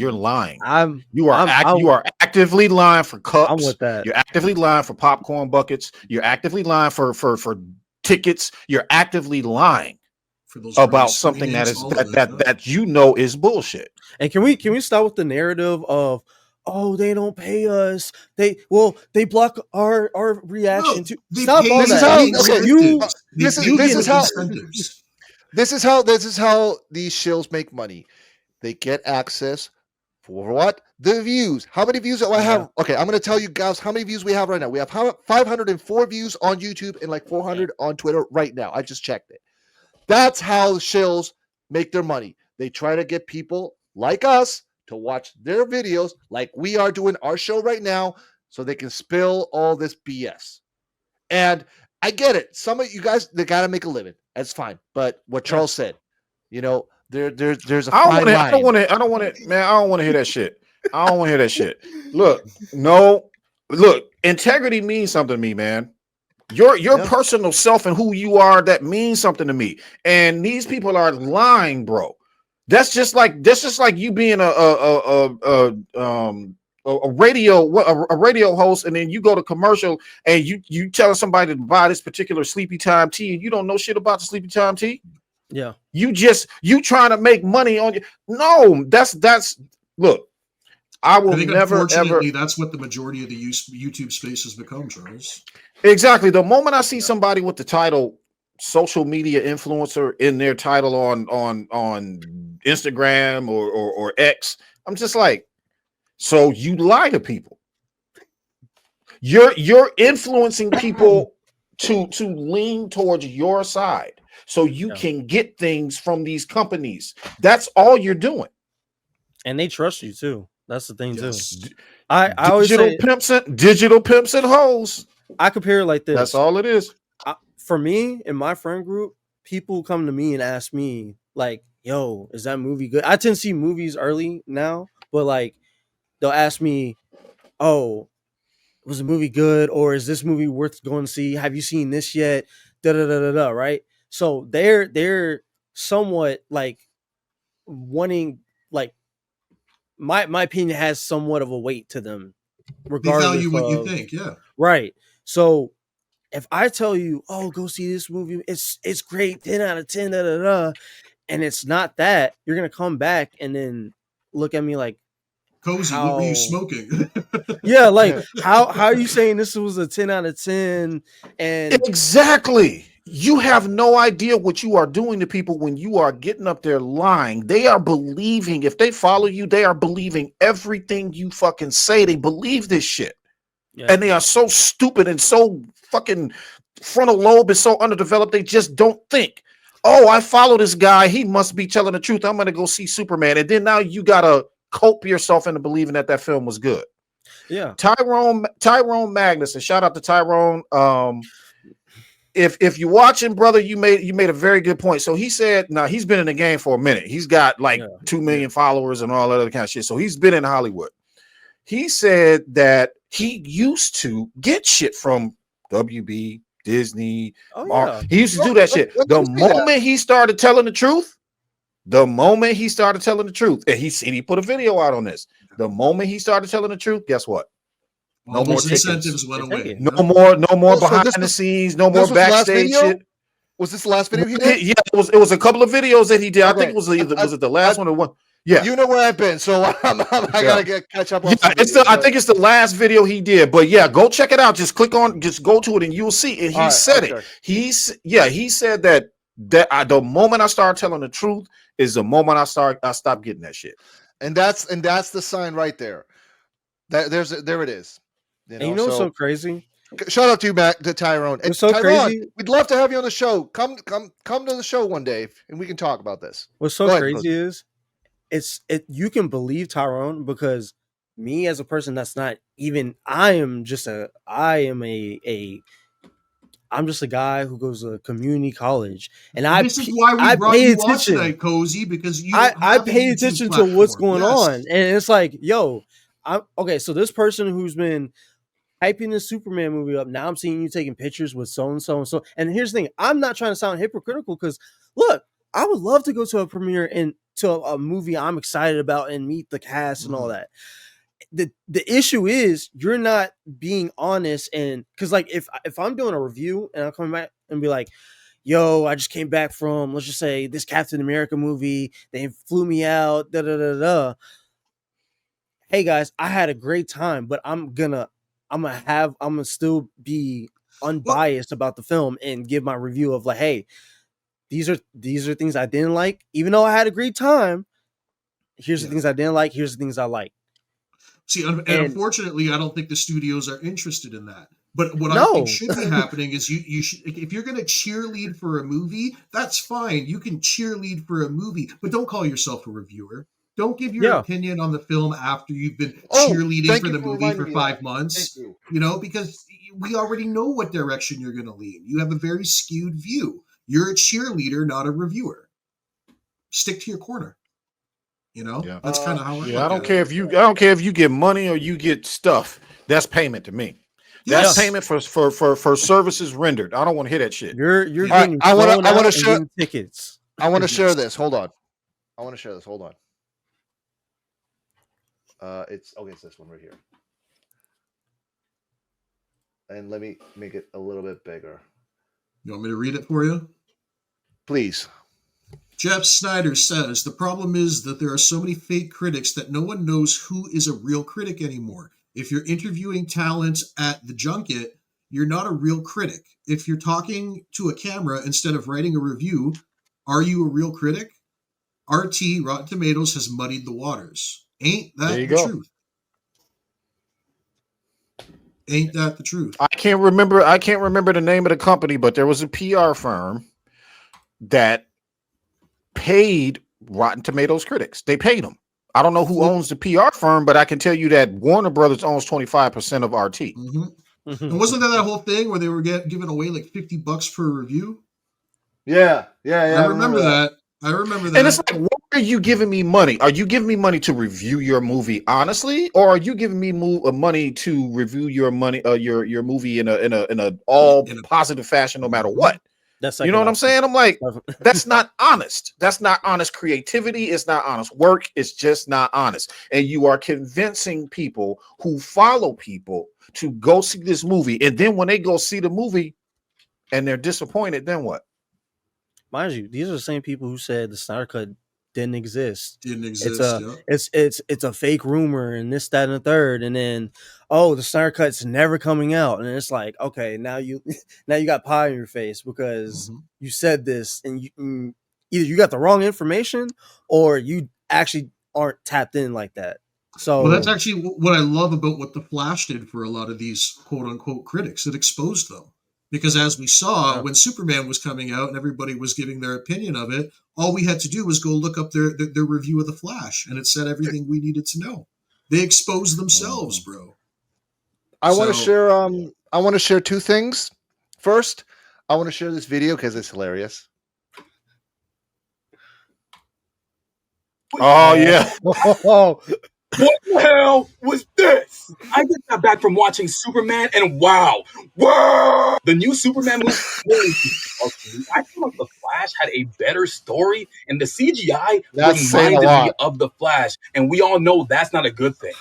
You're lying. I'm You are actively lying for cups. I'm with that. You're actively lying for popcorn buckets. You're actively lying for tickets. You're actively lying for those about something that is that you know is bullshit. And can we start with the narrative of, oh, they don't pay us. They block our reaction to stop all that. This is how these shills make money. They get access for what? The views. How many views do I have? Okay, I'm going to tell you guys how many views we have right now. We have 504 views on YouTube and like 400 on Twitter right now. I just checked it. That's how shills make their money. They try to get people like us to watch their videos like we are doing our show right now so they can spill all this BS. And I get it. Some of you guys, they got to make a living. That's fine. But what Charles said, you know, there's a fine line. I don't want to, man. I don't want to hear that shit. I don't want to hear that shit. Look, integrity means something to me, man. Your personal self and who you are, that means something to me. And these people are lying, bro. That's just like you being a radio host, and then you go to commercial and you telling somebody to buy this particular sleepy time tea, and you don't know shit about the sleepy time tea. Yeah, you trying to make money on you. No, that's look. I never ever. That's what the majority of the YouTube space has become, Charles. Exactly. The moment I see somebody with the title social media influencer in their title on Instagram or X, I'm just like, so you lie to people. You're influencing people to lean towards your side so you can get things from these companies. That's all you're doing. And they trust you too. That's the thing too. I always say digital pimps and hoes. I compare it like this. That's all it is. For me, in my friend group, people come to me and ask me like, yo, is that movie good? I tend to see movies early now, but like they'll ask me, oh, was the movie good? Or is this movie worth going to see? Have you seen this yet? Da da da da da. Right. So they're somewhat like wanting, like, my opinion has somewhat of a weight to them. Regardless, they value what you think, yeah. Right. So if I tell you, oh, go see this movie, it's great, 10 out of 10, da da da, and it's not that, you're gonna come back and then look at me like, Cozy, what were you smoking? Yeah, like how are you saying this was a 10 out of 10? And exactly. You have no idea what you are doing to people when you are getting up there lying. They are believing, if they follow you, they are believing everything you fucking say. They believe this shit. Yeah. And they are so stupid and so fucking frontal lobe is so underdeveloped. They just don't think, oh, I follow this guy. He must be telling the truth. I'm going to go see Superman. And then now you got to cope yourself into believing that film was good. Yeah. Tyrone Magnus, and shout out to Tyrone. If you're watching, brother, you made a very good point. So he said, now he's been in the game for a minute. He's got like 2 million followers and all that other kind of shit. So he's been in Hollywood. He said that he used to get shit from WB, Disney. He used to do that shit. The moment he started telling the truth, and he put a video out on this. The moment he started telling the truth, guess what? No more incentives went away. No more behind the scenes, no more backstage shit. Was this the last video he did? Yeah, it was a couple of videos that he did. I think it was it the last one or one? Yeah, you know where I've been, so I gotta catch up on. I think it's the last video he did, but yeah, go check it out. Just go to it, and you'll see. And he said it. He said that the moment I start telling the truth is the moment I stop getting that shit. And that's the sign right there. There it is. You know what's so crazy? Shout out to you, Mac, to Tyrone. It's so Tyrone, crazy. We'd love to have you on the show. Come to the show one day, and we can talk about this. What's so crazy is you can believe Tyrone, because me as a person that's not even, I'm just a guy who goes to community college, and this is why we brought you on today, Cozy, because I pay attention to what's going on, and it's like, yo, okay, so this person who's been hyping the Superman movie up, now I'm seeing you taking pictures with so and so and so. And here's the thing: I'm not trying to sound hypocritical, because look, I would love to go to a premiere and to a movie I'm excited about and meet the cast and all that. The issue is you're not being honest, and because like if I'm doing a review and I'm coming back and be like, yo, I just came back from, let's just say, this Captain America movie, they flew me out, da da da da. Hey guys, I had a great time, but I'm gonna still be unbiased about the film and give my review of like, hey, these are things I didn't like, even though I had a great time. Here's the things I didn't like. Here's the things I like. See, and unfortunately, I don't think the studios are interested in that. But what I No. think should be happening is you should, if you're going to cheerlead for a movie, that's fine. You can cheerlead for a movie, but don't call yourself a reviewer. Don't give your opinion on the film after you've been cheerleading for the movie for 5 months. You know, because we already know what direction you're going to lean. You have a very skewed view. You're a cheerleader, not a reviewer. Stick to your corner. You know, that's kind of how I don't care if you get money or you get stuff. That's payment to me. That's payment for services rendered. I don't want to hear that shit. You're getting I want to share tickets. I want to share this. Hold on. I want to share this. Hold on. It's this one right here. And let me make it a little bit bigger. You want me to read it for you? Please. Jeff Snyder says, the problem is that there are so many fake critics that no one knows who is a real critic anymore. If you're interviewing talents at the junket, you're not a real critic. If you're talking to a camera instead of writing a review, are you a real critic? RT, Rotten Tomatoes, has muddied the waters. Ain't that the truth? Ain't that the truth? I can't remember the name of the company, but there was a PR firm that paid Rotten Tomatoes critics. They paid them. I don't know who owns the PR firm, but I can tell you that Warner Brothers owns 25% of RT. And wasn't there that whole thing where they were giving away like $50 per review? Yeah. I remember that. And it's like, why are you giving me money? Are you giving me money to review your movie honestly, or are you giving me money to review your movie in a all positive fashion, no matter what? That's you know what I'm saying? I'm like, that's not honest. That's not honest creativity. It's not honest work. It's just not honest. And you are convincing people who follow people to go see this movie. And then when they go see the movie and they're disappointed, then what? Mind you, these are the same people who said the Snyder Cut didn't exist. It's a fake rumor and this, that, and the third. And then, the Snyder Cut's never coming out. And it's like, okay, now you got pie in your face because you said this, and either you got the wrong information or you actually aren't tapped in like that. So that's actually what I love about what The Flash did for a lot of these quote unquote critics. It exposed them. Because as we saw, when Superman was coming out and everybody was giving their opinion of it, all we had to do was go look up their review of The Flash, and it said everything we needed to know. They exposed themselves, bro. I want to share two things. First, I want to share this video because it's hilarious. Oh, yeah. What the hell was this? I just got back from watching Superman, and wow, the new Superman movie. I feel like The Flash had a better story, and the CGI reminded me of The Flash, and we all know that's not a good thing.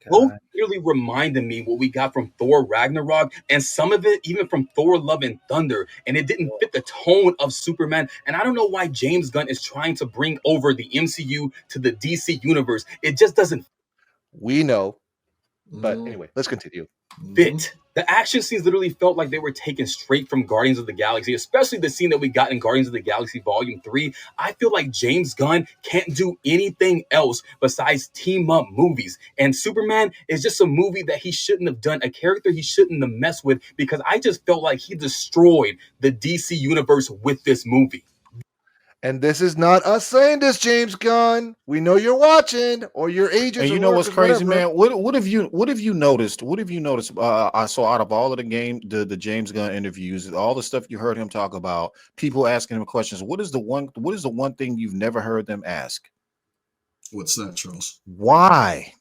Both clearly reminded me what we got from Thor Ragnarok, and some of it even from Thor Love and Thunder, and it didn't fit the tone of Superman. And I don't know why James Gunn is trying to bring over the MCU to the DC universe. It just doesn't. We know, but anyway, let's continue. Fit. The action scenes literally felt like they were taken straight from Guardians of the Galaxy, especially the scene that we got in Guardians of the Galaxy Volume 3. I feel like James Gunn can't do anything else besides team up movies. And Superman is just a movie that he shouldn't have done, a character he shouldn't have messed with, because I just felt like he destroyed the DC universe with this movie. And this is not us saying this, James Gunn. We know you're watching, or your agents. And you know what's crazy, man? What have you noticed? What have you noticed? I saw out of all of the James Gunn interviews, all the stuff you heard him talk about, people asking him questions. What is the one thing you've never heard them ask? What's that, Charles? Why?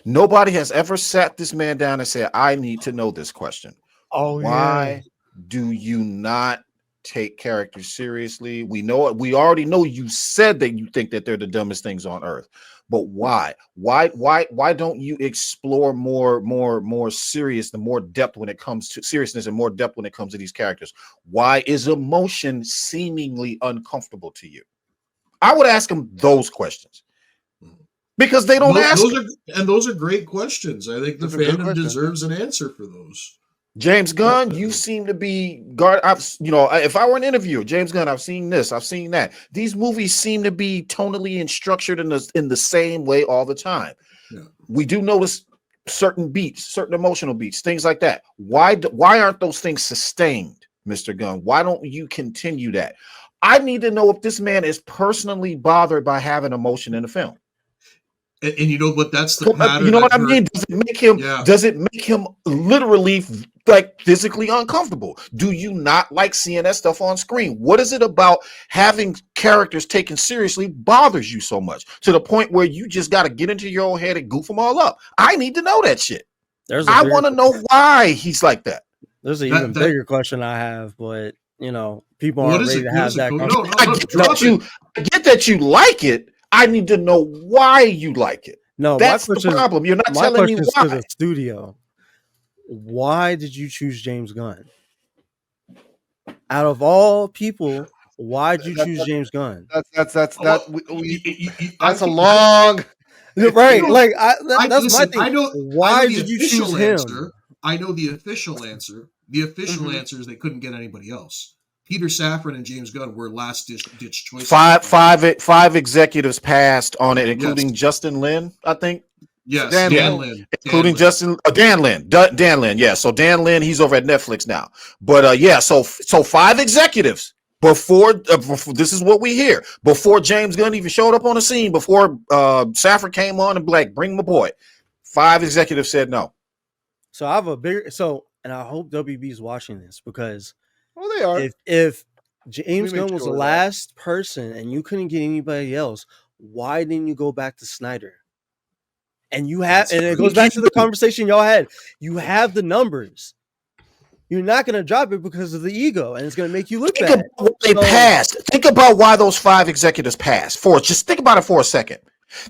Nobody has ever sat this man down and said, "I need to know this question." Why do you not take characters seriously. We know it. We already know you said that you think that they're the dumbest things on earth. But why? Why don't you explore more serious, the more depth when it comes to seriousness and more depth when it comes to these characters? Why is emotion seemingly uncomfortable to you? I would ask them those questions. Because they don't ask. Those are great questions. I think the fandom deserves an answer for those. James Gunn, you seem to be guard. If I were an interviewer, James Gunn, I've seen this, I've seen that. These movies seem to be tonally and structured in the same way all the time. Yeah. We do notice certain beats, certain emotional beats, things like that. Why aren't those things sustained, Mr. Gunn? Why don't you continue that? I need to know if this man is personally bothered by having emotion in the film. And you know what? That's the pattern. You know what I mean? Does it make him? Yeah. Does it make him literally like physically uncomfortable? Do you not like seeing that stuff on screen? What is it about having characters taken seriously bothers you so much to the point where you just got to get into your own head and goof them all up? I need to know that shit. I want to know why he's like that. There's an even bigger question I have, but people aren't ready to have that. I get that you like it. I need to know why you like it. No, that's the problem. You're not telling me why. To the studio. Why did you choose James Gunn? Out of all people, why did you choose James Gunn? That's a long right. Like that's my thing. Why did you choose him? I know the official answer. The official answer is they couldn't get anybody else. Peter Safran and James Gunn were last ditch choices. Five executives passed on it, including Justin Lin, I think. Yes, Dan Lin. Including Dan Lin. Dan Lin, yeah. So Dan Lin, he's over at Netflix now. But so 5 executives before this is what we hear. Before James Gunn even showed up on the scene, before Safran came on and bring my boy. 5 executives said no. So I have and I hope WB's watching this because they are. If James Gunn was the last person and you couldn't get anybody else, why didn't you go back to Snyder? And it goes back to the conversation y'all had. You have the numbers. You're not going to drop it because of the ego, and it's going to make you look bad. They passed. Think about why those 5 executives passed. Just think about it for a second.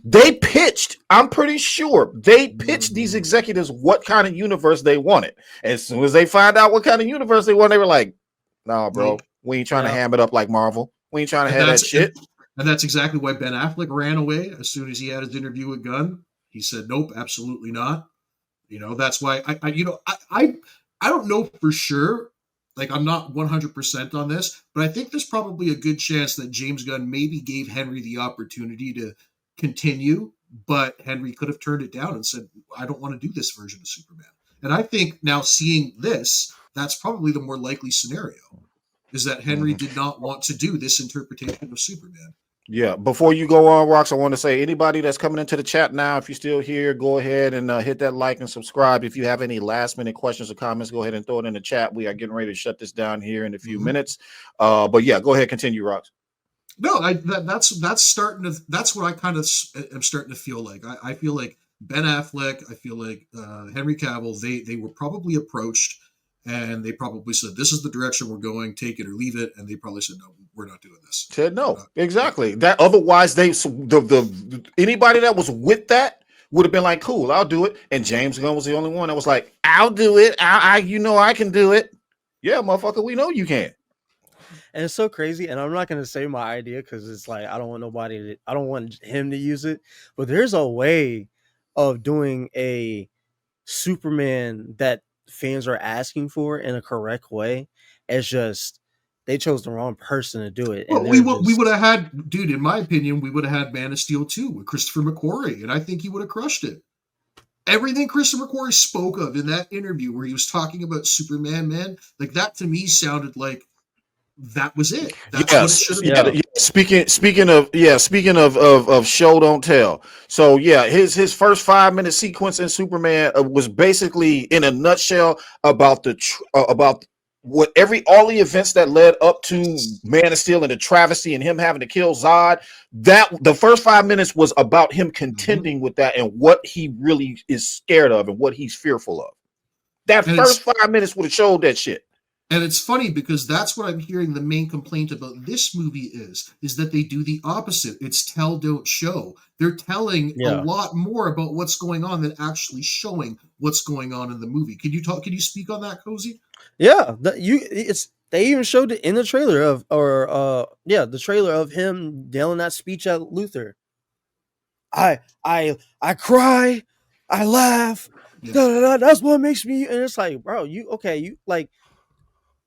They pitched. I'm pretty sure they pitched these executives what kind of universe they wanted. As soon as they find out what kind of universe they want, they were like, "Nah, bro, we ain't trying to ham it up like Marvel. We ain't trying to have that shit." And that's exactly why Ben Affleck ran away as soon as he had his interview with Gunn. He said, "Nope, absolutely not." That's why I don't know for sure. Like, I'm not 100% on this, but I think there's probably a good chance that James Gunn maybe gave Henry the opportunity to continue, but Henry could have turned it down and said, "I don't want to do this version of Superman." And I think now seeing this, that's probably the more likely scenario, is that Henry did not want to do this interpretation of Superman. Yeah. Before you go on, Rox, I want to say anybody that's coming into the chat now, if you're still here, go ahead and hit that like and subscribe. If you have any last minute questions or comments, go ahead and throw it in the chat. We are getting ready to shut this down here in a few minutes. But yeah, go ahead, continue, Rox. No, that's what I kind of am starting to feel like. I feel like Ben Affleck, I feel like Henry Cavill, they were probably approached and they probably said, "This is the direction we're going, take it or leave it." And they probably said, "No, we're not doing this." Said no, exactly. That otherwise anybody that was with that would have been like, "Cool, I'll do it." And James Gunn was the only one that was like, "I'll do it. I can do it." Yeah, motherfucker, we know you can. And it's so crazy. And I'm not going to say my idea because it's like I don't want him to use it. But there's a way of doing a Superman that fans are asking for in a correct way. It's just they chose the wrong person to do it. Well, we would have had, dude, in my opinion, we would have had Man of Steel 2 with Christopher McQuarrie, and I think he would have crushed it. Everything Christopher McQuarrie spoke of in that interview where he was talking about Superman, man, like that to me sounded like that was it. That's what it should have been. Yeah. Speaking of show don't tell. So yeah, his first 5-minute sequence in Superman was basically in a nutshell about about all the events that led up to Man of Steel and the travesty and him having to kill Zod. That the first 5 minutes was about him contending with that and what he really is scared of and what he's fearful of. That first 5 minutes would have showed that shit. And it's funny because that's what I'm hearing the main complaint about this movie is that they do the opposite. It's tell, don't show. They're telling a lot more about what's going on than actually showing what's going on in the movie. Can you speak on that, Cozy? Yeah, they even showed it in the trailer the trailer of him yelling that speech at Luther. I cry, I laugh. Yeah. Da, da, da, that's what makes me. And it's like, bro, you like.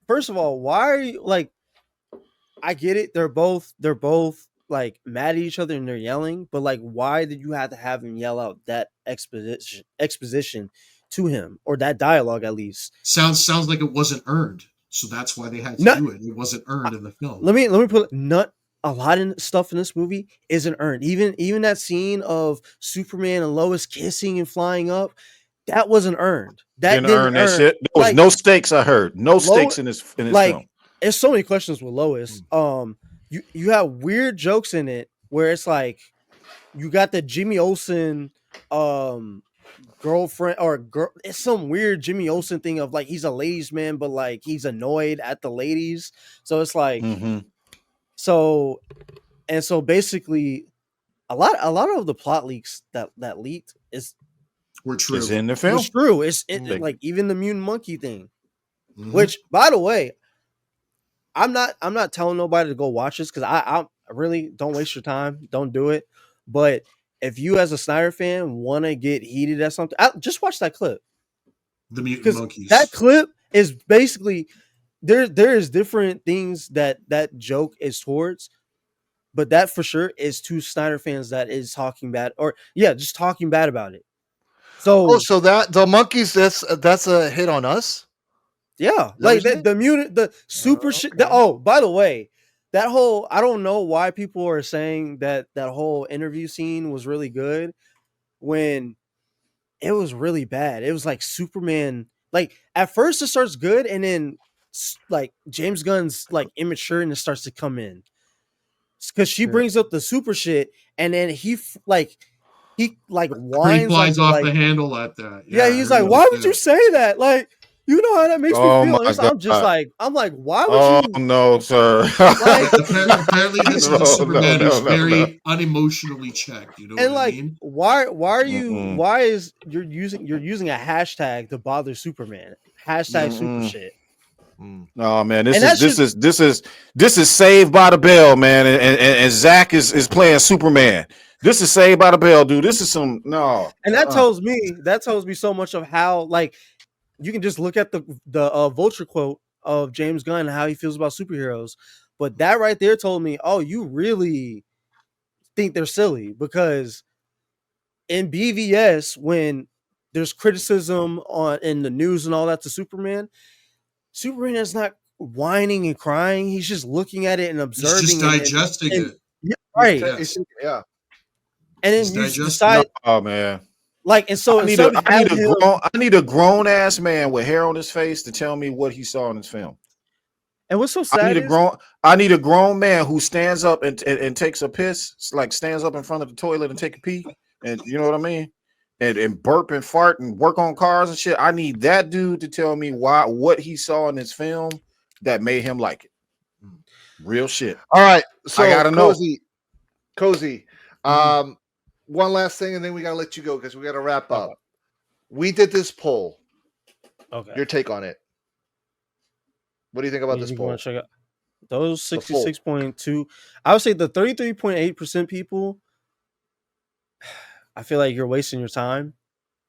First of all, why are you like? I get it. They're both like mad at each other and they're yelling, but like, why did you have to have him yell out that exposition to him, or that dialogue at least? Sounds like it wasn't earned, so that's why they had to do it. It wasn't earned in the film. Let me put a lot of stuff in this movie isn't earned. Even that scene of Superman and Lois kissing and flying up, that wasn't earned. That didn't earn that shit. There was no stakes. I heard no stakes in this film. There's so many questions with Lois. You have weird jokes in it where it's like you got the Jimmy Olsen girlfriend or girl. It's some weird Jimmy Olsen thing of like he's a ladies' man, but like he's annoyed at the ladies. So it's like so basically a lot of the plot leaks that leaked were true. It's in the film. It's true. It's like even the mutant monkey thing. Which, by the way, I'm not telling nobody to go watch this because I really don't waste your time. Don't do it. But if you as a Snyder fan want to get heated at something, just watch that clip. The mutant monkeys. That clip is basically there is different things that joke is towards, but that for sure is two Snyder fans that is talking bad just talking bad about it. So so that the monkeys that's a hit on us. Yeah, like the mutant, the super shit. By the way, that whole I don't know why people are saying that whole interview scene was really good when it was really bad. It was like Superman. Like at first it starts good, and then like James Gunn's like immaturity starts to come in because she brings up the super shit, and then he whines, flies off the handle at that. Yeah, he's like, "Why would you say that?" Like. You know how that makes me feel. I'm like, why would you? Oh no, sir. Apparently, this is a Superman who's very unemotionally checked. You know and what like, I mean? Why are you? Why is you're using a hashtag to bother Superman? Hashtag super shit. Oh man, this is Saved by the Bell, man, and Zach is playing Superman. This is Saved by the Bell, dude. This is some no. And that tells me so much of how like. You can just look at the Vulture quote of James Gunn and how he feels about superheroes. But that right there told me, oh, you really think they're silly because in BVS, when there's criticism in the news and all that to Superman is not whining and crying. He's just looking at it and observing. He's just digesting it. Yeah, right. Yeah. And then you decide. Oh man. Like, and so I need a grown ass man with hair on his face to tell me what he saw in this film. And what's so sad I need a grown man who stands up and takes a piss, like stands up in front of the toilet and take a pee, and you know what I mean, and burp and fart and work on cars and shit. I need that dude to tell me what he saw in this film that made him like it. Real shit. All right, so I gotta Cozy. One last thing, and then we gotta let you go because we gotta wrap up. We did this poll. Okay. Your take on it. What do you think about this poll? Check out those 66.2. I would say the 33.8% people. I feel like you're wasting your time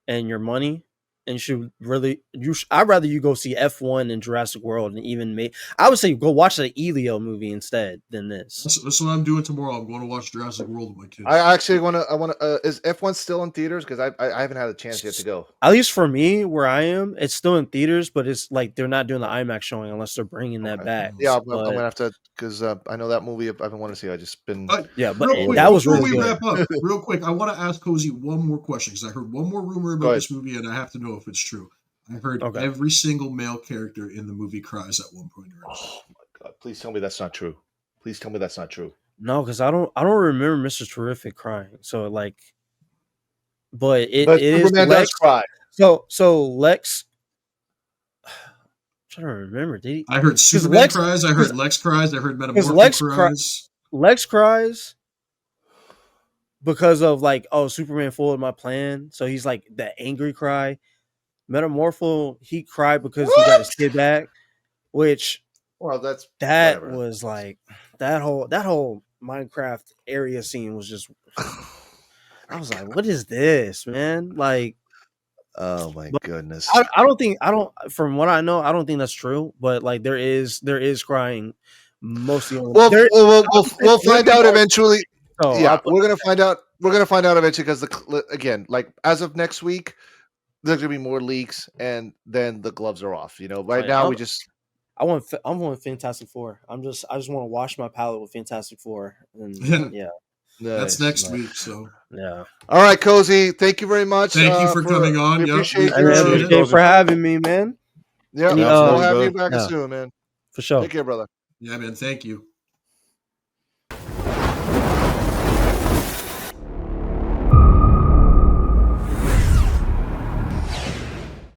and your money. And I'd rather you go see F1 and Jurassic World and even I would say go watch the Elio movie instead than this. That's what I'm doing tomorrow. I'm going to watch Jurassic World with my kids. I actually want to. Is F1 still in theaters? Because I haven't had a chance yet to go. At least for me, where I am, it's still in theaters, but it's like they're not doing the IMAX showing unless they're bringing that back. Yeah, I'm gonna have to because I know that movie. I've been wanting to see. I just been. Yeah, but that was really good. Wrap up real quick. I want to ask Cozy one more question because I heard one more rumor about this movie, and I have to know if it's true. I heard every single male character in the movie cries at one point or another. Oh my god! Please tell me that's not true. Please tell me that's not true. No, because I don't remember Mr. Terrific crying. So like, but it but is Superman Lex. Does cry. So Lex. trying to remember. Did he? I heard Superman Lex cries. I heard Lex cries. I heard Metamorpho Lex cries. Lex cries because of like, oh, Superman foiled my plan. So he's like that angry cry. Metamorpho, he cried because he got his kid back, which Well, that's that whatever. was like that whole Minecraft area scene was just. I was like, what is this, man? Like, Oh my goodness. I don't from what I know, I don't think that's true, but like there is crying mostly on We'll find out eventually. So Yeah, we're gonna find out. We're gonna find out eventually because again, like as of next week, there's gonna be more leaks, and then the gloves are off. You know, right now I'm on Fantastic Four. I just want to wash my palette with Fantastic Four, and yeah. That's next week. So yeah. All right, Cozy. Thank you very much. Thank you for coming on. We appreciate you for having me, man. Yeah, we'll have you back soon, man. For sure. Take care, brother. Yeah, man. Thank you.